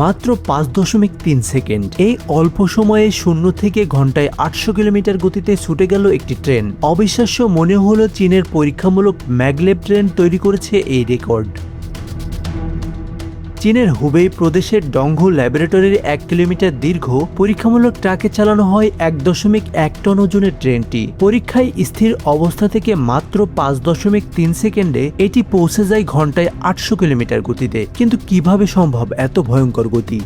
মাত্র 5.3 সেকেন্ড। এই অল্প সময়ে শূন্য থেকে ঘন্টায় 800 কিলোমিটার গতিতে ছুটে গেল একটি ট্রেন। অবিশ্বাস্য মনে হলো চীনের পরীক্ষামূলক ম্যাগলেভ ট্রেন তৈরি করেছে এই রেকর্ড। চীনের হুবেই প্রদেশের ডংহু ল্যাবরেটরির 1 কিলোমিটার দীর্ঘ পরীক্ষামূলক ট্রাকে চালানো হয় 1.1 টন ওজনের ট্রেনটি। পরীক্ষায় স্থির অবস্থা থেকে মাত্র 5.3 সেকেন্ডে এটি পৌঁছে যায় ঘন্টায় 800 কিলোমিটার গতিতে। কিন্তু কিভাবে সম্ভব এত ভয়ঙ্কর গতি?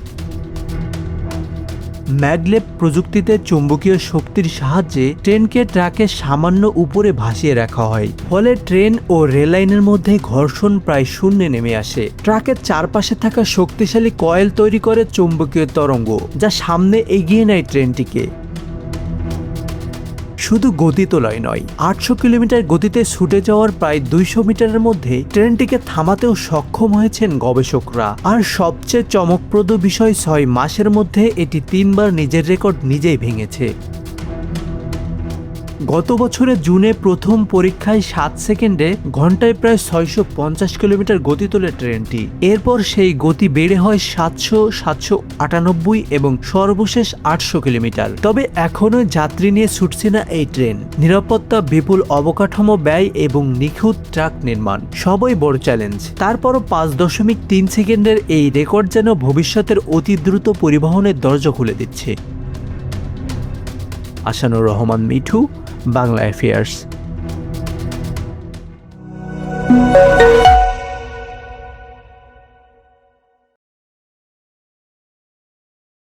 ম্যাগলেভ প্রযুক্তিতে চৌম্বকীয় শক্তির সাহায্যে ট্রেনকে ট্রাকের সামান্য উপরে ভাসিয়ে রাখা হয়, ফলে ট্রেন ও রেল লাইনের মধ্যে ঘর্ষণ প্রায় শূন্যে নেমে আসে। ট্রাকের চারপাশে থাকা শক্তিশালী কয়েল তৈরি করে চৌম্বকীয় তরঙ্গ, যা সামনে এগিয়ে নেয় ট্রেনটিকে। শুধু গতি তোলাই নয়, 800 কিলোমিটার গতিতে ছুটে যাওয়ার প্রায় 200 মিটারের মধ্যে ট্রেনটিকে থামাতেও সক্ষম হয়েছেন গবেষকরা। আর সবচেয়ে চমকপ্রদ বিষয়, 6 মাসের মধ্যে এটি 3 বার নিজের রেকর্ড নিজেই ভেঙেছে। গত বছরের জুনে প্রথম পরীক্ষায় 7 সেকেন্ডে ঘন্টায় প্রায় 650 কিলোমিটার গতি তোলে ট্রেনটি। এরপর সেই গতি বেড়ে হয় 700, 798 এবং সর্বশেষ 800 কিলোমিটার। তবে এখনো যাত্রী নিয়ে ছুটছে না এই ট্রেন। নিরাপত্তা, বিপুল অবকাঠামো ব্যয় এবং নিখুঁত ট্রাক নির্মাণ সবই বড় চ্যালেঞ্জ। তারপরও 5.3 সেকেন্ডের এই রেকর্ড যেন ভবিষ্যতের অতি দ্রুত পরিবহনের দরজা খুলে দিচ্ছে। আসানুর রহমান মিঠু, বাংলা অ্যাফেয়ার্স।